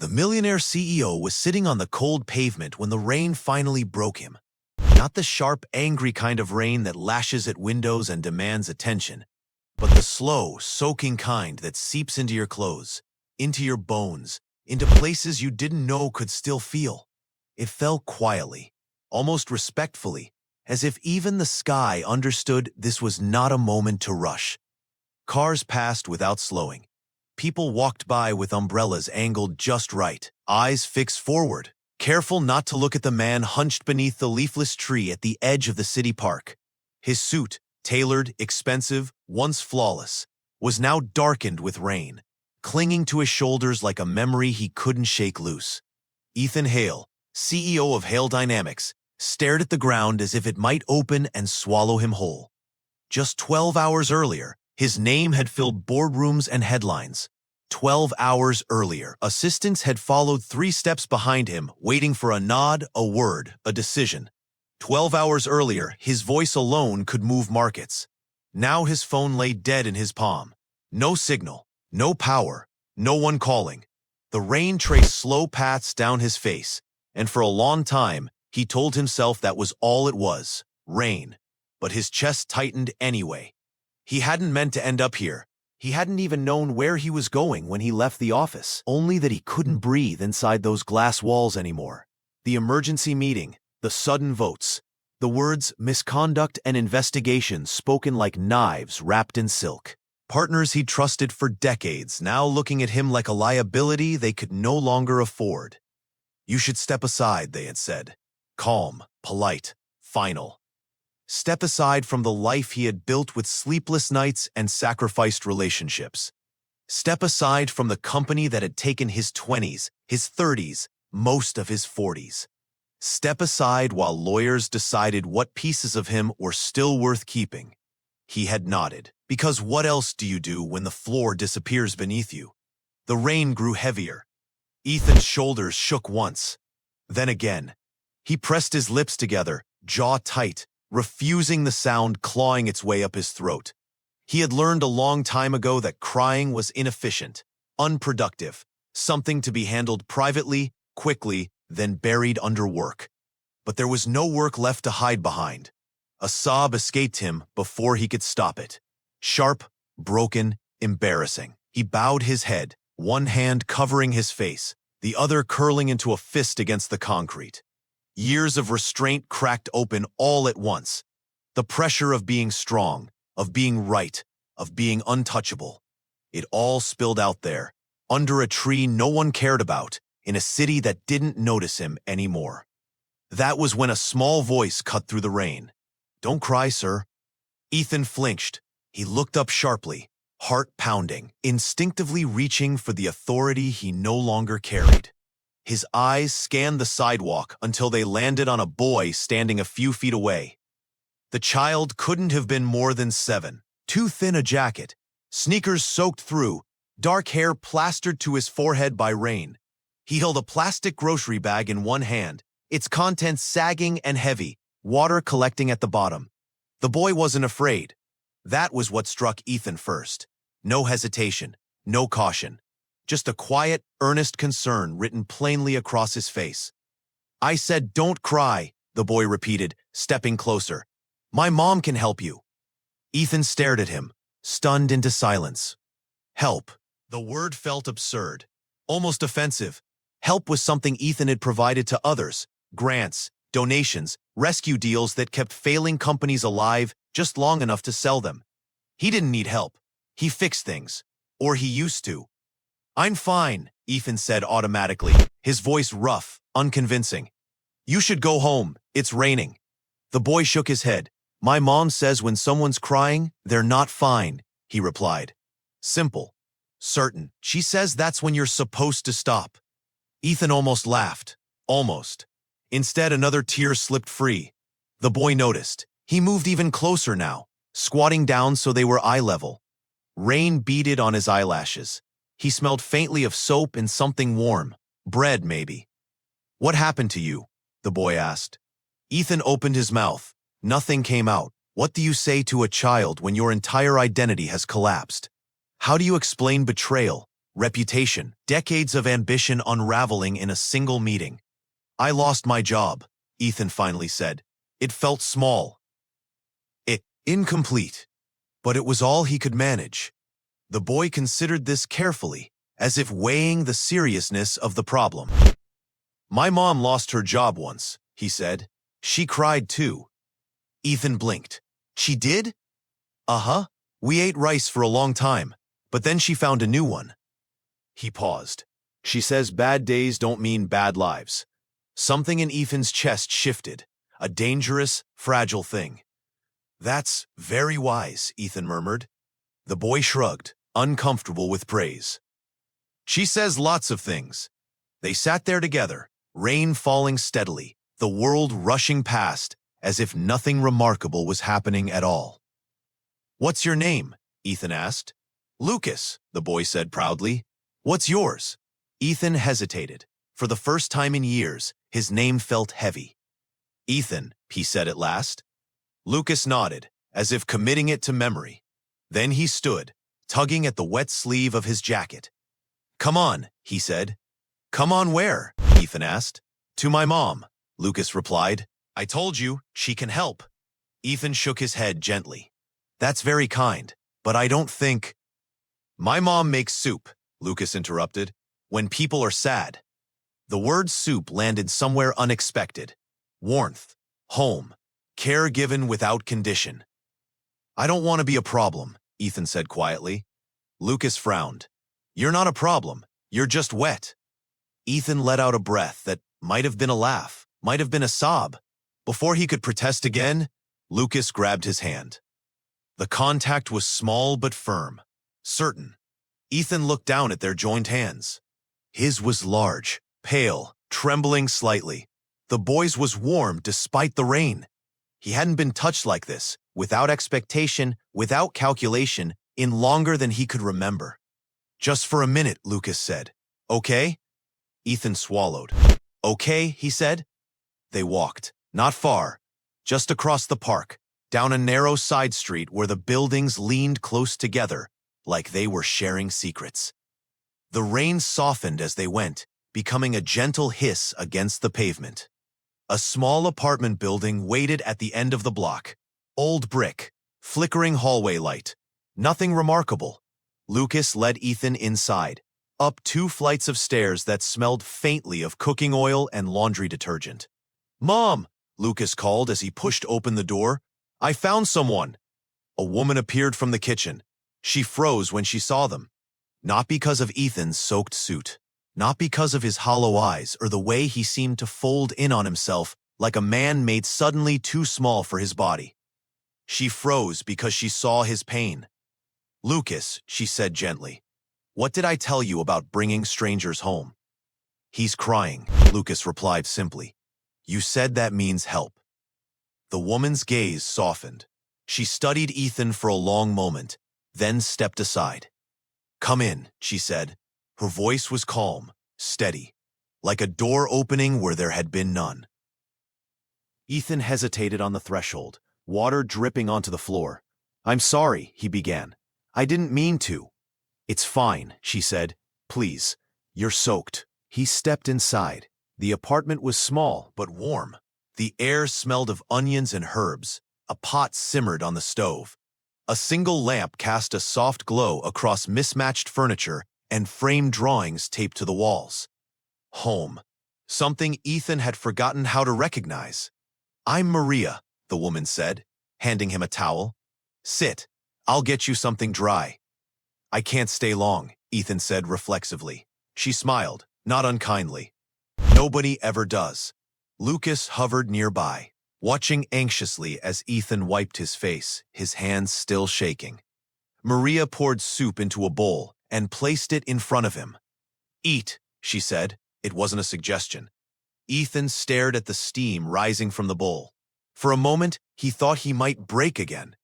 The millionaire CEO was sitting on the cold pavement when the rain finally broke him. Not the sharp, angry kind of rain that lashes at windows and demands attention, but the slow, soaking kind that seeps into your clothes, into your bones, into places you didn't know could still feel. It fell quietly, almost respectfully, as if even the sky understood this was not a moment to rush. Cars passed without slowing. People walked by with umbrellas angled just right, eyes fixed forward, careful not to look at the man hunched beneath the leafless tree at the edge of the city park. His suit, tailored, expensive, once flawless, was now darkened with rain, clinging to his shoulders like a memory he couldn't shake loose. Ethan Hale, CEO of Hale Dynamics, stared at the ground as if it might open and swallow him whole. Just 12 hours earlier, his name had filled boardrooms and headlines. 12 hours earlier, assistants had followed 3 steps behind him, waiting for a nod, a word, a decision. 12 hours earlier, his voice alone could move markets. Now his phone lay dead in his palm. No signal, no power, no one calling. The rain traced slow paths down his face, and for a long time, he told himself that was all it was, rain. But his chest tightened anyway. He hadn't meant to end up here. He hadn't even known where he was going when he left the office, only that he couldn't breathe inside those glass walls anymore. The emergency meeting, the sudden votes, the words misconduct and investigation spoken like knives wrapped in silk. Partners he'd trusted for decades, now looking at him like a liability they could no longer afford. "You should step aside," they had said. Calm, polite, final. Step aside from the life he had built with sleepless nights and sacrificed relationships. Step aside from the company that had taken his 20s, his 30s, most of his 40s. Step aside while lawyers decided what pieces of him were still worth keeping. He had nodded, because what else do you do when the floor disappears beneath you? The rain grew heavier. Ethan's shoulders shook once, then again. He pressed his lips together, jaw tight, refusing the sound clawing its way up his throat. He had learned a long time ago that crying was inefficient, unproductive, something to be handled privately, quickly, then buried under work. But there was no work left to hide behind. A sob escaped him before he could stop it. Sharp, broken, embarrassing. He bowed his head, one hand covering his face, the other curling into a fist against the concrete. Years of restraint cracked open all at once. The pressure of being strong, of being right, of being untouchable. It all spilled out there, under a tree no one cared about, in a city that didn't notice him anymore. That was when a small voice cut through the rain. "Don't cry, sir." Ethan flinched. He looked up sharply, heart pounding, instinctively reaching for the authority he no longer carried. His eyes scanned the sidewalk until they landed on a boy standing a few feet away. The child couldn't have been more than 7, too thin a jacket, sneakers soaked through, dark hair plastered to his forehead by rain. He held a plastic grocery bag in one hand, its contents sagging and heavy, water collecting at the bottom. The boy wasn't afraid. That was what struck Ethan first. No hesitation, no caution. Just a quiet, earnest concern written plainly across his face. "I said don't cry," the boy repeated, stepping closer. "My mom can help you." Ethan stared at him, stunned into silence. Help. The word felt absurd, almost offensive. Help was something Ethan had provided to others, grants, donations, rescue deals that kept failing companies alive just long enough to sell them. He didn't need help. He fixed things. Or he used to. "I'm fine," Ethan said automatically, his voice rough, unconvincing. "You should go home. It's raining." The boy shook his head. "My mom says when someone's crying, they're not fine," he replied. Simple. Certain. She says that's when you're supposed to stop. Ethan almost laughed. Almost. Instead, another tear slipped free. The boy noticed. He moved even closer now, squatting down so they were eye level. Rain beaded on his eyelashes. He smelled faintly of soap and something warm. Bread, maybe. "What happened to you?" the boy asked. Ethan opened his mouth. Nothing came out. What do you say to a child when your entire identity has collapsed? How do you explain betrayal, reputation, decades of ambition unraveling in a single meeting. I lost my job, Ethan finally said. It felt small. Incomplete. But it was all he could manage. The boy considered this carefully, as if weighing the seriousness of the problem. My mom lost her job once, he said. She cried too. Ethan blinked. She did? Uh-huh. We ate rice for a long time, but then she found a new one. He paused. She says bad days don't mean bad lives. Something in Ethan's chest shifted, a dangerous, fragile thing. That's very wise, Ethan murmured. The boy shrugged, uncomfortable with praise. She says lots of things. They sat there together, rain falling steadily, the world rushing past, as if nothing remarkable was happening at all. What's your name? Ethan asked. Lucas, the boy said proudly. What's yours? Ethan hesitated. For the first time in years, his name felt heavy. Ethan, he said at last. Lucas nodded, as if committing it to memory. Then he stood, tugging at the wet sleeve of his jacket. Come on, he said. Come on where? Ethan asked. To my mom, Lucas replied. I told you, she can help. Ethan shook his head gently. That's very kind, but I don't think… My mom makes soup, Lucas interrupted, when people are sad. The word soup landed somewhere unexpected. Warmth, home, care given without condition. I don't want to be a problem, Ethan said quietly. Lucas frowned. You're not a problem, you're just wet. Ethan let out a breath that might have been a laugh, might have been a sob. Before he could protest again, Lucas grabbed his hand. The contact was small but firm, certain. Ethan looked down at their joined hands. His was large, pale, trembling slightly. The boy's was warm despite the rain. He hadn't been touched like this, without expectation, without calculation, in longer than he could remember. Just for a minute, Lucas said. Okay? Ethan swallowed. Okay, he said. They walked, not far, just across the park, down a narrow side street where the buildings leaned close together, like they were sharing secrets. The rain softened as they went, becoming a gentle hiss against the pavement. A small apartment building waited at the end of the block. Old brick, flickering hallway light. Nothing remarkable. Lucas led Ethan inside, up 2 flights of stairs that smelled faintly of cooking oil and laundry detergent. Mom, Lucas called as he pushed open the door. I found someone. A woman appeared from the kitchen. She froze when she saw them. Not because of Ethan's soaked suit. Not because of his hollow eyes or the way he seemed to fold in on himself like a man made suddenly too small for his body. She froze because she saw his pain. Lucas, she said gently, what did I tell you about bringing strangers home? He's crying, Lucas replied simply. You said that means help. The woman's gaze softened. She studied Ethan for a long moment, then stepped aside. Come in, she said. Her voice was calm, steady, like a door opening where there had been none. Ethan hesitated on the threshold, water dripping onto the floor. I'm sorry, he began. I didn't mean to. It's fine, she said. Please, you're soaked. He stepped inside. The apartment was small but warm. The air smelled of onions and herbs. A pot simmered on the stove. A single lamp cast a soft glow across mismatched furniture and framed drawings taped to the walls. Home. Something Ethan had forgotten how to recognize. I'm Maria, the woman said, handing him a towel. Sit. I'll get you something dry. I can't stay long, Ethan said reflexively. She smiled, not unkindly. Nobody ever does. Lucas hovered nearby, watching anxiously as Ethan wiped his face, his hands still shaking. Maria poured soup into a bowl and placed it in front of him. Eat, she said. It wasn't a suggestion. Ethan stared at the steam rising from the bowl. For a moment, he thought he might break again.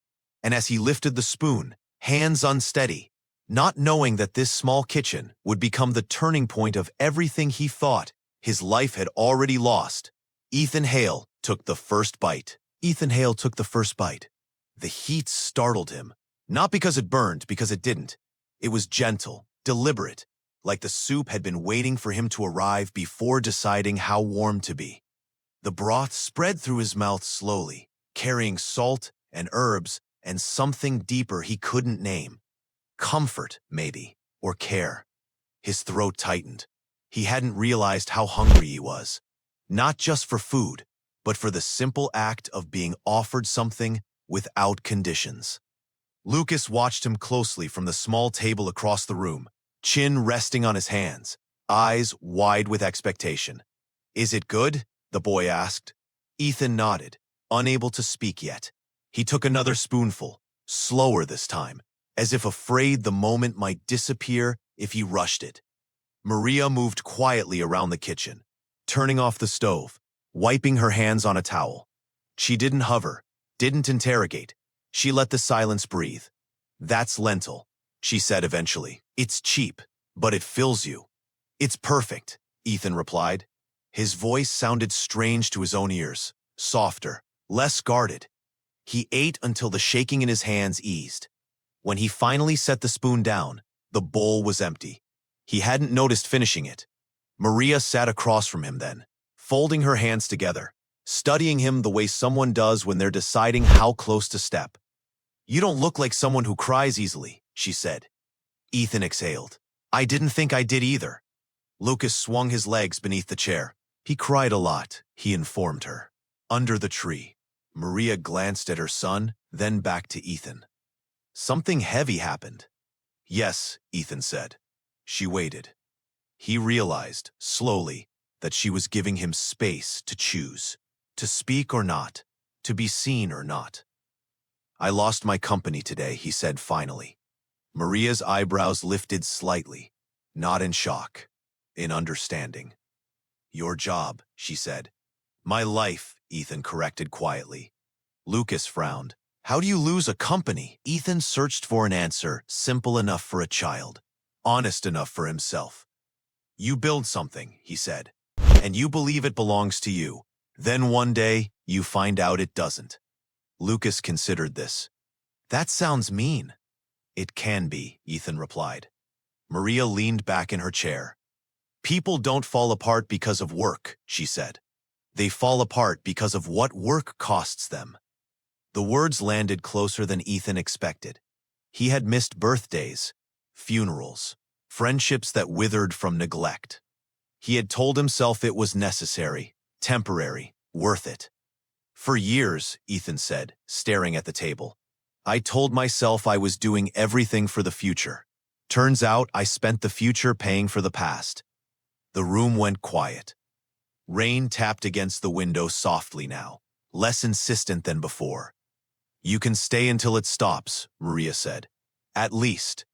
And as he lifted the spoon, hands unsteady, not knowing that this small kitchen would become the turning point of everything he thought his life had already lost, Ethan Hale took the first bite. Ethan Hale took the first bite. The heat startled him, not because it burned, because it didn't. It was gentle, deliberate, like the soup had been waiting for him to arrive before deciding how warm to be. The broth spread through his mouth slowly, carrying salt and herbs and something deeper he couldn't name. Comfort, maybe, or care. His throat tightened. He hadn't realized how hungry he was. Not just for food, but for the simple act of being offered something without conditions. Lucas watched him closely from the small table across the room, chin resting on his hands, eyes wide with expectation. "Is it good?" the boy asked. Ethan nodded, unable to speak yet. He took another spoonful, slower this time, as if afraid the moment might disappear if he rushed it. Maria moved quietly around the kitchen, turning off the stove, wiping her hands on a towel. She didn't hover, didn't interrogate. She let the silence breathe. "That's lentil," she said eventually. "It's cheap, but it fills you." "It's perfect," Ethan replied. His voice sounded strange to his own ears, softer, less guarded. He ate until the shaking in his hands eased. When he finally set the spoon down, the bowl was empty. He hadn't noticed finishing it. Maria sat across from him then, folding her hands together, studying him the way someone does when they're deciding how close to step. "You don't look like someone who cries easily," she said. Ethan exhaled. "I didn't think I did either." Lucas swung his legs beneath the chair. "He cried a lot," he informed her. Under the tree, Maria glanced at her son, then back to Ethan. Something heavy happened. "Yes," Ethan said. She waited. He realized, slowly, that she was giving him space to choose, to speak or not, to be seen or not. "I lost my company today," he said finally. Maria's eyebrows lifted slightly, not in shock, in understanding. "Your job," she said. "My life," Ethan corrected quietly. Lucas frowned. "How do you lose a company?" Ethan searched for an answer simple enough for a child, honest enough for himself. "You build something," he said, "and you believe it belongs to you. Then one day, you find out it doesn't." Lucas considered this. "That sounds mean." "It can be," Ethan replied. Maria leaned back in her chair. "People don't fall apart because of work," she said. "They fall apart because of what work costs them." The words landed closer than Ethan expected. He had missed birthdays, funerals, friendships that withered from neglect. He had told himself it was necessary, temporary, worth it. "For years," Ethan said, staring at the table, "I told myself I was doing everything for the future. Turns out I spent the future paying for the past." The room went quiet. Rain tapped against the window softly now, less insistent than before. "You can stay until it stops," Maria said. "At least."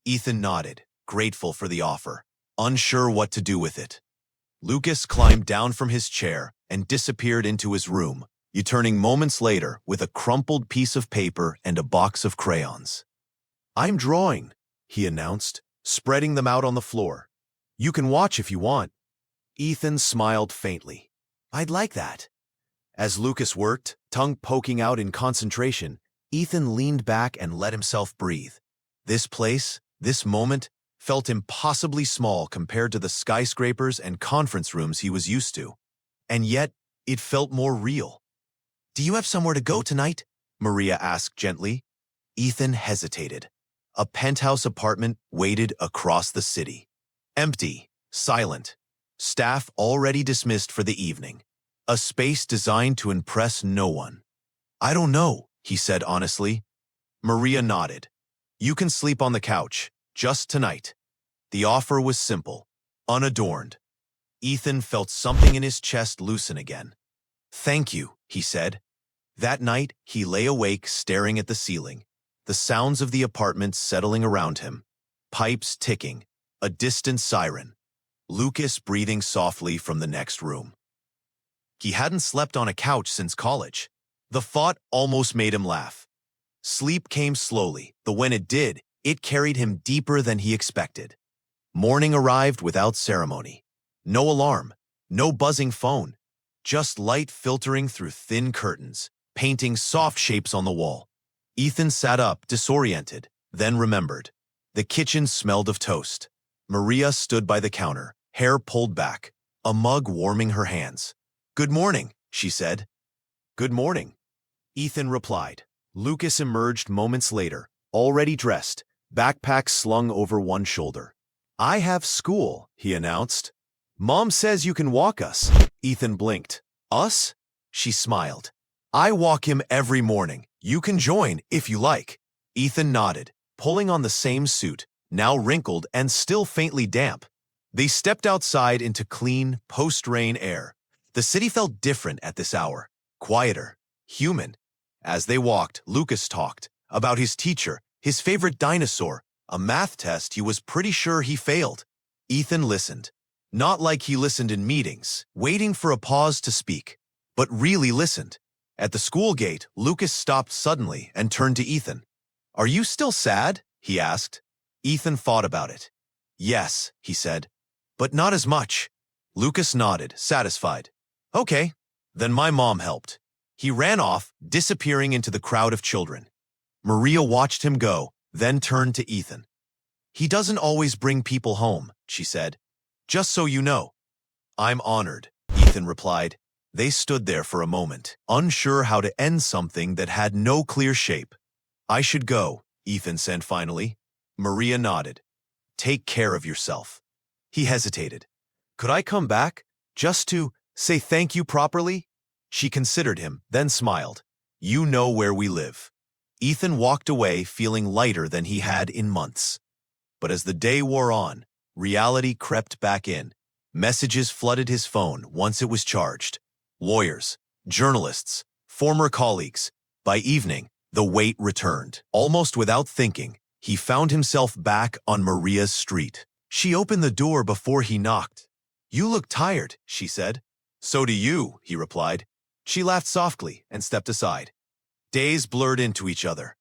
Ethan nodded, grateful for the offer, unsure what to do with it. Lucas climbed down from his chair and disappeared into his room, returning moments later with a crumpled piece of paper and a box of crayons. "I'm drawing," he announced, spreading them out on the floor. "You can watch if you want." Ethan smiled faintly. "I'd like that." As Lucas worked, tongue poking out in concentration, Ethan leaned back and let himself breathe. This place, this moment, felt impossibly small compared to the skyscrapers and conference rooms he was used to. And yet, it felt more real. "Do you have somewhere to go tonight?" Maria asked gently. Ethan hesitated. A penthouse apartment waited across the city. Empty, silent, staff already dismissed for the evening. A space designed to impress no one. "I don't know," he said honestly. Maria nodded. "You can sleep on the couch, just tonight." The offer was simple, unadorned. Ethan felt something in his chest loosen again. "Thank you," he said. That night, he lay awake staring at the ceiling, the sounds of the apartment settling around him, pipes ticking, a distant siren, Lucas breathing softly from the next room. He hadn't slept on a couch since college. The thought almost made him laugh. Sleep came slowly, but when it did, it carried him deeper than he expected. Morning arrived without ceremony. No alarm, no buzzing phone, just light filtering through thin curtains, painting soft shapes on the wall. Ethan sat up, disoriented, then remembered. The kitchen smelled of toast. Maria stood by the counter, hair pulled back, a mug warming her hands. "Good morning," she said. "Good morning," Ethan replied. Lucas emerged moments later, already dressed, backpack slung over one shoulder. "I have school," he announced. "Mom says you can walk us." Ethan blinked. "Us?" She smiled. "I walk him every morning. You can join if you like." Ethan nodded, pulling on the same suit, now wrinkled and still faintly damp. They stepped outside into clean, post-rain air. The city felt different at this hour, quieter, human. As they walked, Lucas talked about his teacher, his favorite dinosaur, a math test he was pretty sure he failed. Ethan listened. Not like he listened in meetings, waiting for a pause to speak, but really listened. At the school gate, Lucas stopped suddenly and turned to Ethan. "Are you still sad?" he asked. Ethan thought about it. "Yes," he said, "but not as much." Lucas nodded, satisfied. "Okay, then my mom helped." He ran off, disappearing into the crowd of children. Maria watched him go, then turned to Ethan. "He doesn't always bring people home," she said. "Just so you know." "I'm honored," Ethan replied. They stood there for a moment, unsure how to end something that had no clear shape. "I should go," Ethan said finally. Maria nodded. "Take care of yourself." He hesitated. "Could I come back, just to say thank you properly?" She considered him, then smiled. "You know where we live." Ethan walked away feeling lighter than he had in months. But as the day wore on, reality crept back in. Messages flooded his phone once it was charged. Lawyers, journalists, former colleagues. By evening, the weight returned. Almost without thinking, he found himself back on Maria's street. She opened the door before he knocked. "You look tired," she said. "So do you," he replied. She laughed softly and stepped aside. Days blurred into each other.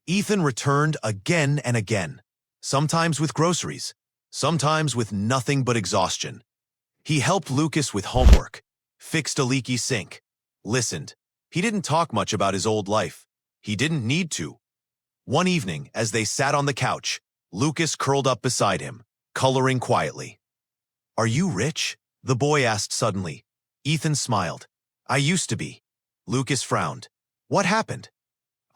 Ethan returned again and again, sometimes with groceries, sometimes with nothing but exhaustion. He helped Lucas with homework, fixed a leaky sink, listened. He didn't talk much about his old life. He didn't need to. One evening, as they sat on the couch, Lucas curled up beside him, coloring quietly. "Are you rich?" the boy asked suddenly. Ethan smiled. "I used to be." Lucas frowned. "What happened?"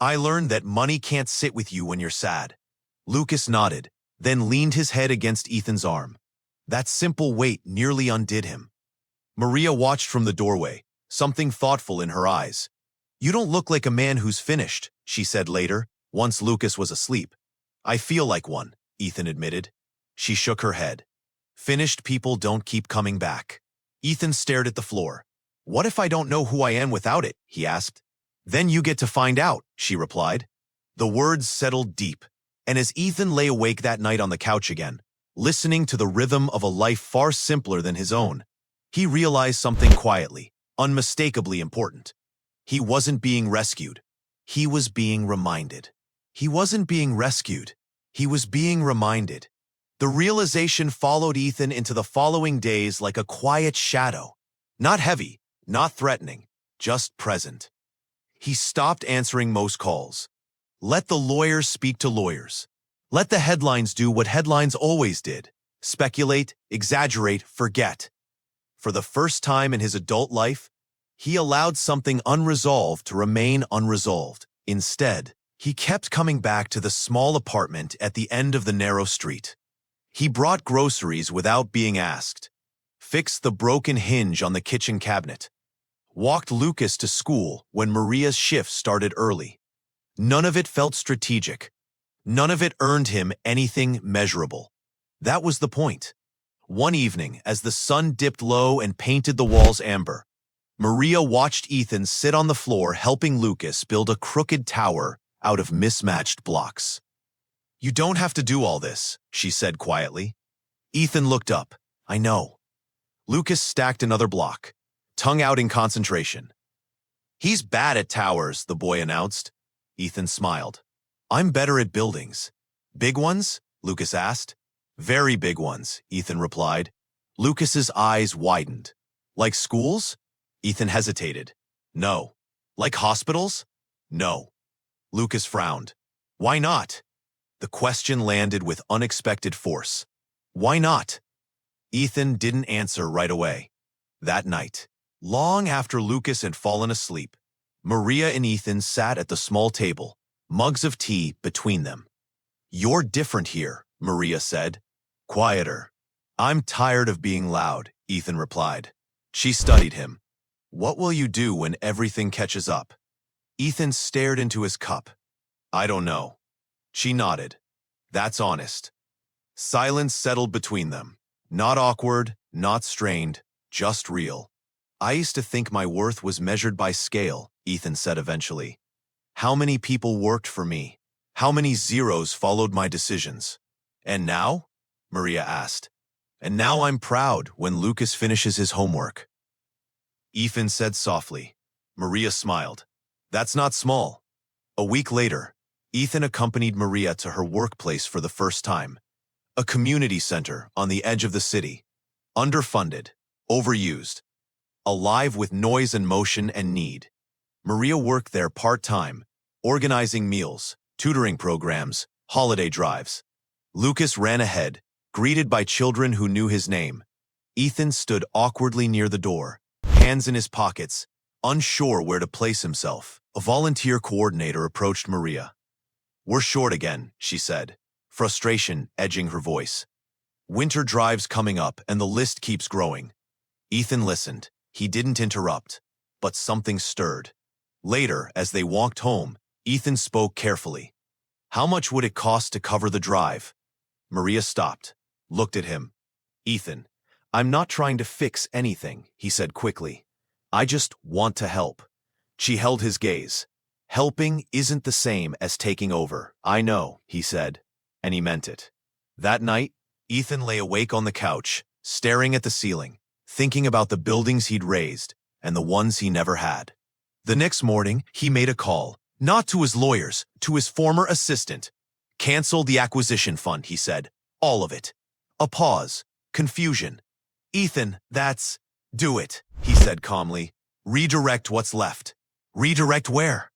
"I learned that money can't sit with you when you're sad." Lucas nodded, then leaned his head against Ethan's arm. That simple weight nearly undid him. Maria watched from the doorway, something thoughtful in her eyes. "You don't look like a man who's finished," she said later, once Lucas was asleep. "I feel like one," Ethan admitted. She shook her head. "Finished people don't keep coming back." Ethan stared at the floor. "What if I don't know who I am without it?" he asked. "Then you get to find out," she replied. The words settled deep, and as Ethan lay awake that night on the couch again, listening to the rhythm of a life far simpler than his own, he realized something quietly, unmistakably important. He wasn't being rescued. He was being reminded. He wasn't being rescued. He was being reminded. The realization followed Ethan into the following days like a quiet shadow. Not heavy, not threatening, just present. He stopped answering most calls. Let the lawyers speak to lawyers. Let the headlines do what headlines always did. Speculate, exaggerate, forget. For the first time in his adult life, he allowed something unresolved to remain unresolved. Instead, he kept coming back to the small apartment at the end of the narrow street. He brought groceries without being asked, fixed the broken hinge on the kitchen cabinet, walked Lucas to school when Maria's shift started early. None of it felt strategic. None of it earned him anything measurable. That was the point. One evening, as the sun dipped low and painted the walls amber, Maria watched Ethan sit on the floor helping Lucas build a crooked tower out of mismatched blocks. "You don't have to do all this," she said quietly. Ethan looked up. "I know." Lucas stacked another block, tongue out in concentration. "He's bad at towers," the boy announced. Ethan smiled. "I'm better at buildings." "Big ones?" Lucas asked. "Very big ones," Ethan replied. Lucas's eyes widened. "Like schools?" Ethan hesitated. "No." "Like hospitals?" "No." Lucas frowned. "Why not?" The question landed with unexpected force. Why not? Ethan didn't answer right away. That night, long after Lucas had fallen asleep, Maria and Ethan sat at the small table, mugs of tea between them. "You're different here," Maria said. "Quieter." "I'm tired of being loud," Ethan replied. She studied him. "What will you do when everything catches up?" Ethan stared into his cup. "I don't know." She nodded. "That's honest." Silence settled between them. Not awkward, not strained, just real. "I used to think my worth was measured by scale," Ethan said eventually. "How many people worked for me? How many zeros followed my decisions? And now?" Maria asked. "And now I'm proud when Lucas finishes his homework." Ethan said softly. Maria smiled. "That's not small." A week later, Ethan accompanied Maria to her workplace for the first time. A community center on the edge of the city. Underfunded, overused, alive with noise and motion and need. Maria worked there part-time, organizing meals, tutoring programs, holiday drives. Lucas ran ahead, greeted by children who knew his name. Ethan stood awkwardly near the door, hands in his pockets, unsure where to place himself. A volunteer coordinator approached Maria. "We're short again," she said, frustration edging her voice. "Winter drive's coming up and the list keeps growing." Ethan listened. He didn't interrupt, but something stirred. Later, as they walked home, Ethan spoke carefully. "How much would it cost to cover the drive?" Maria stopped, looked at him. "Ethan, I'm not trying to fix anything," he said quickly. "I just want to help." She held his gaze. "Helping isn't the same as taking over." "I know," he said, and he meant it. That night, Ethan lay awake on the couch, staring at the ceiling, thinking about the buildings he'd raised and the ones he never had. The next morning, he made a call, not to his lawyers, to his former assistant. "Cancel the acquisition fund," he said. "All of it." A pause. Confusion. "Ethan, that's—" "Do it," he said calmly. "Redirect what's left." "Redirect where?"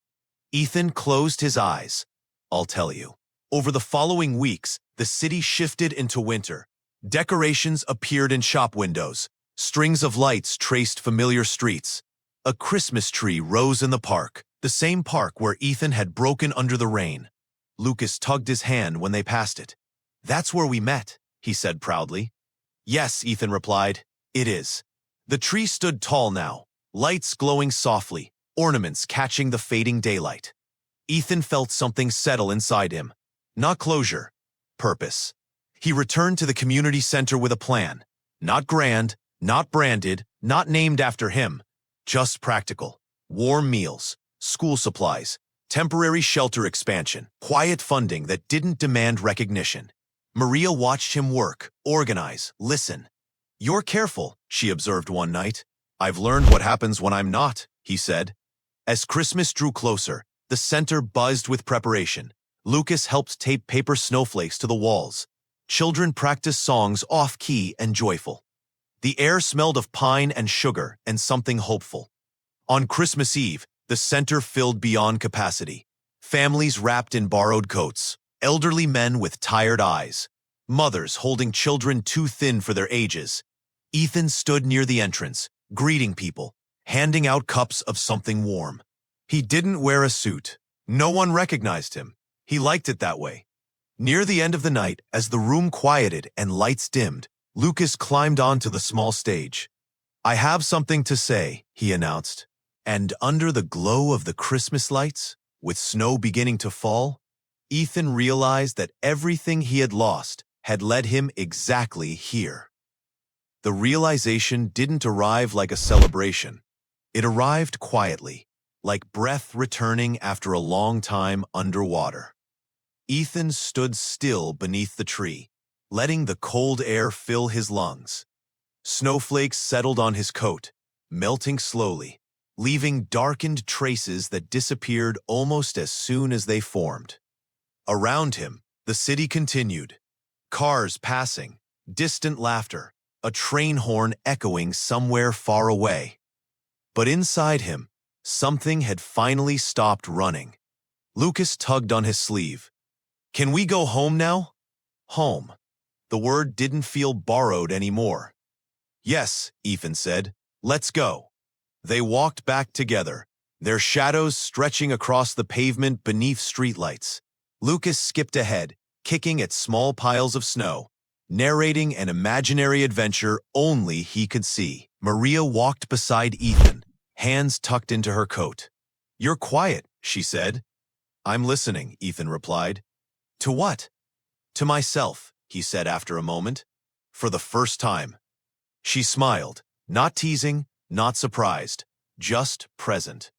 Ethan closed his eyes. "I'll tell you." Over the following weeks, the city shifted into winter. Decorations appeared in shop windows. Strings of lights traced familiar streets. A Christmas tree rose in the park, the same park where Ethan had broken under the rain. Lucas tugged his hand when they passed it. "That's where we met," he said proudly. "Yes," Ethan replied. "It is." The tree stood tall now, lights glowing softly, ornaments catching the fading daylight. Ethan felt something settle inside him. Not closure, purpose. He returned to the community center with a plan. Not grand, not branded, not named after him. Just practical. Warm meals, school supplies, temporary shelter expansion, quiet funding that didn't demand recognition. Maria watched him work, organize, listen. "You're careful," she observed one night. "I've learned what happens when I'm not," he said. As Christmas drew closer, the center buzzed with preparation. Lucas helped tape paper snowflakes to the walls. Children practiced songs off-key and joyful. The air smelled of pine and sugar and something hopeful. On Christmas Eve, the center filled beyond capacity. Families wrapped in borrowed coats, elderly men with tired eyes, mothers holding children too thin for their ages. Ethan stood near the entrance, greeting people, handing out cups of something warm. He didn't wear a suit. No one recognized him. He liked it that way. Near the end of the night, as the room quieted and lights dimmed, Lucas climbed onto the small stage. "I have something to say," he announced. And under the glow of the Christmas lights, with snow beginning to fall, Ethan realized that everything he had lost had led him exactly here. The realization didn't arrive like a celebration. It arrived quietly, like breath returning after a long time underwater. Ethan stood still beneath the tree, letting the cold air fill his lungs. Snowflakes settled on his coat, melting slowly, leaving darkened traces that disappeared almost as soon as they formed. Around him, the city continued. Cars passing, distant laughter, a train horn echoing somewhere far away. But inside him, something had finally stopped running. Lucas tugged on his sleeve. "Can we go home now?" Home. The word didn't feel borrowed anymore. Yes, Ethan said. Let's go. They walked back together, their shadows stretching across the pavement beneath streetlights. Lucas skipped ahead, kicking at small piles of snow, narrating an imaginary adventure only he could see. Maria walked beside Ethan, hands tucked into her coat. "You're quiet," she said. "I'm listening," Ethan replied. "To what?" "To myself," he said after a moment. "For the first time." She smiled, not teasing, not surprised, just present.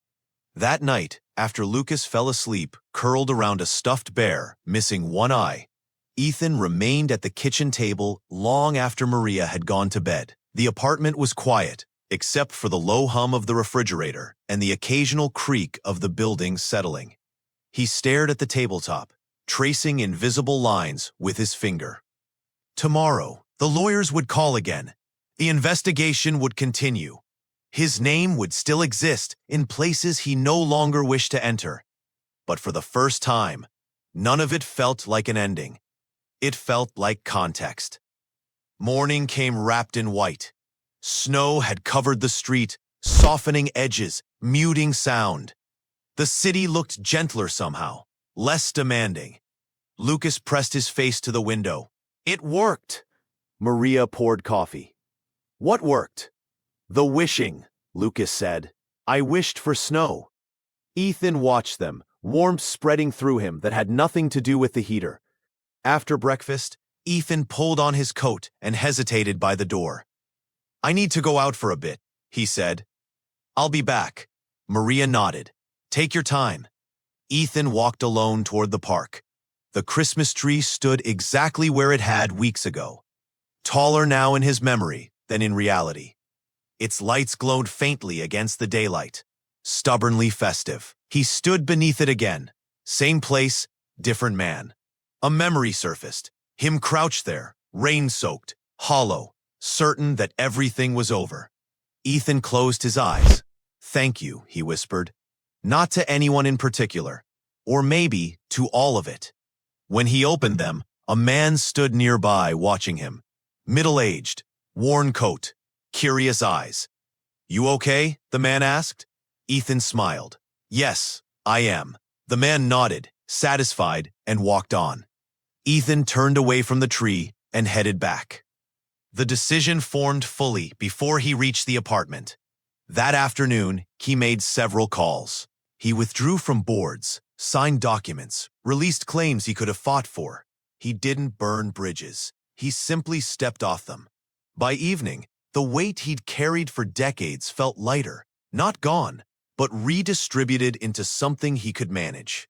That night, after Lucas fell asleep, curled around a stuffed bear, missing one eye, Ethan remained at the kitchen table long after Maria had gone to bed. The apartment was quiet, except for the low hum of the refrigerator and the occasional creak of the building settling. He stared at the tabletop, tracing invisible lines with his finger. Tomorrow, the lawyers would call again. The investigation would continue. His name would still exist in places he no longer wished to enter. But for the first time, none of it felt like an ending. It felt like context. Morning came wrapped in white. Snow had covered the street, softening edges, muting sound. The city looked gentler somehow, less demanding. Lucas pressed his face to the window. It worked. Maria poured coffee. What worked? The wishing, Lucas said. I wished for snow. Ethan watched them, warmth spreading through him that had nothing to do with the heater. After breakfast, Ethan pulled on his coat and hesitated by the door. I need to go out for a bit, he said. I'll be back. Maria nodded. Take your time. Ethan walked alone toward the park. The Christmas tree stood exactly where it had weeks ago, taller now in his memory than in reality. Its lights glowed faintly against the daylight, stubbornly festive. He stood beneath it again. Same place, different man. A memory surfaced, him crouched there, rain-soaked, hollow, certain that everything was over. Ethan closed his eyes. Thank you, he whispered. Not to anyone in particular, or maybe to all of it. When he opened them, a man stood nearby watching him. Middle-aged, worn coat, curious eyes. You okay? The man asked. Ethan smiled. Yes, I am. The man nodded, satisfied, and walked on. Ethan turned away from the tree and headed back. The decision formed fully before he reached the apartment. That afternoon, he made several calls. He withdrew from boards, signed documents, released claims he could have fought for. He didn't burn bridges. He simply stepped off them. By evening, the weight he'd carried for decades felt lighter, not gone, but redistributed into something he could manage.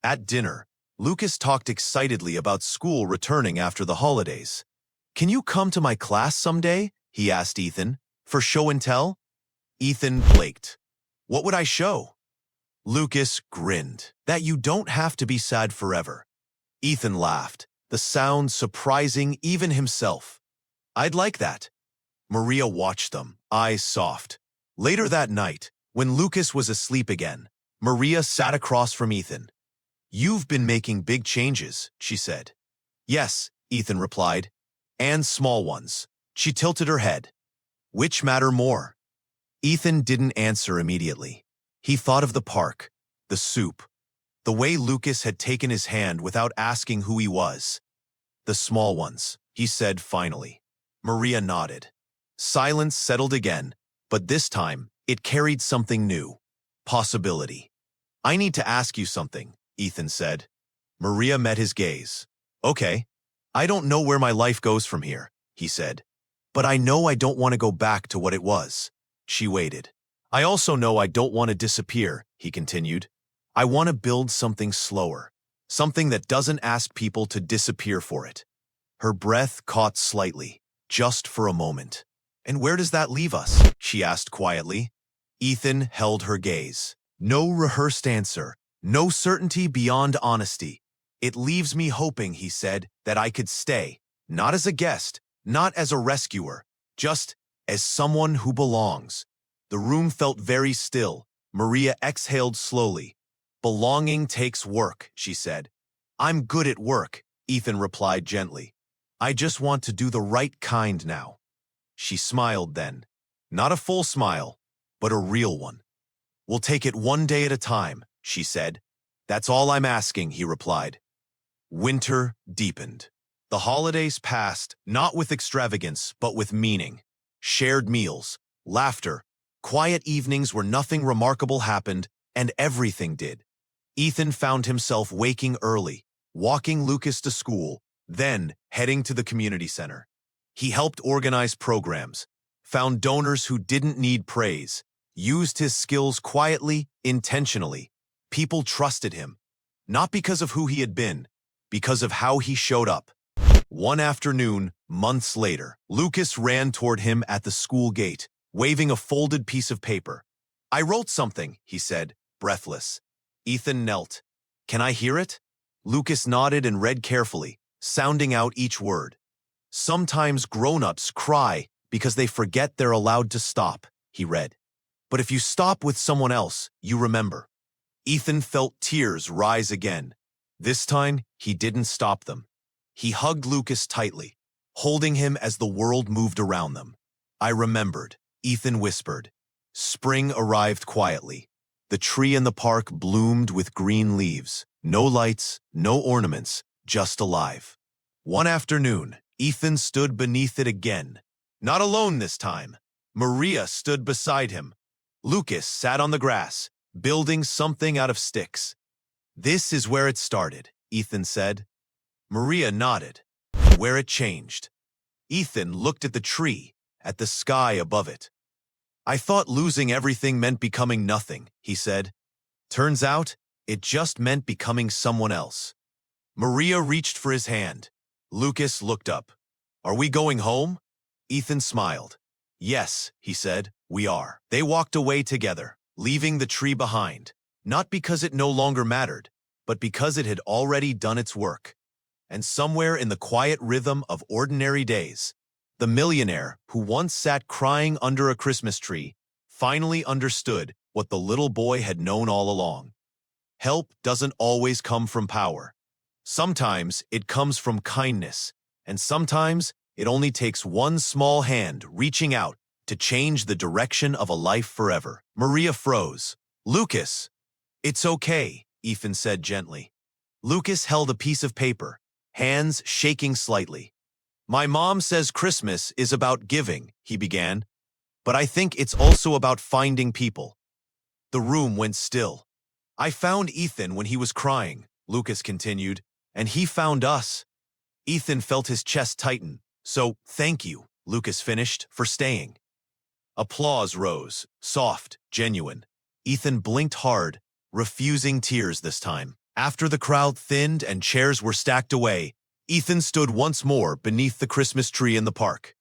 At dinner, Lucas talked excitedly about school returning after the holidays. Can you come to my class someday? He asked Ethan. For show and tell? Ethan blaked. What would I show? Lucas grinned. That you don't have to be sad forever. Ethan laughed, the sound surprising even himself. I'd like that. Maria watched them, eyes soft. Later that night, when Lucas was asleep again, Maria sat across from Ethan. You've been making big changes, she said. Yes, Ethan replied. And small ones. She tilted her head. Which matter more? Ethan didn't answer immediately. He thought of the park, the soup, the way Lucas had taken his hand without asking who he was. The small ones, he said finally. Maria nodded. Silence settled again, but this time it carried something new. Possibility. I need to ask you something, Ethan said. Maria met his gaze. Okay. I don't know where my life goes from here, he said. But I know I don't want to go back to what it was. She waited. I also know I don't want to disappear, he continued. I want to build something slower, something that doesn't ask people to disappear for it. Her breath caught slightly, just for a moment. And where does that leave us? She asked quietly. Ethan held her gaze. No rehearsed answer, no certainty beyond honesty. It leaves me hoping, he said, that I could stay, not as a guest, not as a rescuer, just as someone who belongs. The room felt very still. Maria exhaled slowly. Belonging takes work, she said. I'm good at work, Ethan replied gently. I just want to do the right kind now. She smiled then. Not a full smile, but a real one. We'll take it one day at a time, she said. That's all I'm asking, he replied. Winter deepened. The holidays passed, not with extravagance, but with meaning. Shared meals, laughter, quiet evenings where nothing remarkable happened, and everything did. Ethan found himself waking early, walking Lucas to school, then heading to the community center. He helped organize programs, found donors who didn't need praise, used his skills quietly, intentionally. People trusted him, not because of who he had been, because of how he showed up. One afternoon, months later, Lucas ran toward him at the school gate, waving a folded piece of paper. I wrote something, he said, breathless. Ethan knelt. Can I hear it? Lucas nodded and read carefully, sounding out each word. Sometimes grown-ups cry because they forget they're allowed to stop, he read. But if you stop with someone else, you remember. Ethan felt tears rise again. This time, he didn't stop them. He hugged Lucas tightly, holding him as the world moved around them. I remembered, Ethan whispered. Spring arrived quietly. The tree in the park bloomed with green leaves. No lights, no ornaments, just alive. One afternoon, Ethan stood beneath it again. Not alone this time. Maria stood beside him. Lucas sat on the grass, building something out of sticks. This is where it started, Ethan said. Maria nodded. Where it changed. Ethan looked at the tree, at the sky above it. I thought losing everything meant becoming nothing, he said. Turns out, it just meant becoming someone else. Maria reached for his hand. Lucas looked up. Are we going home? Ethan smiled. Yes, he said, we are. They walked away together, leaving the tree behind, not because it no longer mattered, but because it had already done its work. And somewhere in the quiet rhythm of ordinary days, the millionaire who once sat crying under a Christmas tree finally understood what the little boy had known all along. Help doesn't always come from power. Sometimes it comes from kindness, and sometimes it only takes one small hand reaching out to change the direction of a life forever. Maria froze. Lucas! It's okay, Ethan said gently. Lucas held a piece of paper, hands shaking slightly. My mom says Christmas is about giving, he began, but I think it's also about finding people. The room went still. I found Ethan when he was crying, Lucas continued, and he found us. Ethan felt his chest tighten. So, thank you, Lucas finished, for staying. Applause rose, soft, genuine. Ethan blinked hard, refusing tears this time. After the crowd thinned and chairs were stacked away, Ethan stood once more beneath the Christmas tree in the park.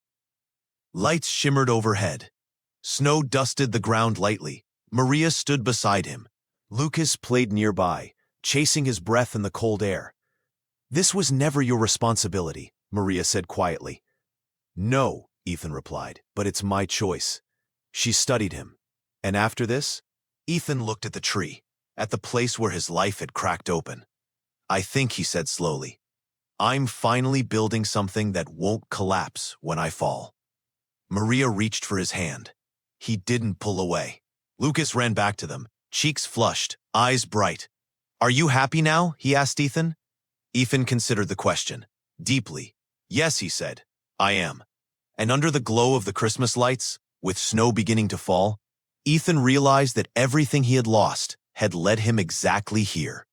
Lights shimmered overhead. Snow dusted the ground lightly. Maria stood beside him. Lucas played nearby, chasing his breath in the cold air. This was never your responsibility, Maria said quietly. No, Ethan replied, but it's my choice. She studied him. And after this, Ethan looked at the tree, at the place where his life had cracked open. I think, he said slowly, I'm finally building something that won't collapse when I fall. Maria reached for his hand. He didn't pull away. Lucas ran back to them, cheeks flushed, eyes bright. Are you happy now? He asked Ethan. Ethan considered the question. Deeply. Yes, he said. I am. And under the glow of the Christmas lights, with snow beginning to fall, Ethan realized that everything he had lost had led him exactly here.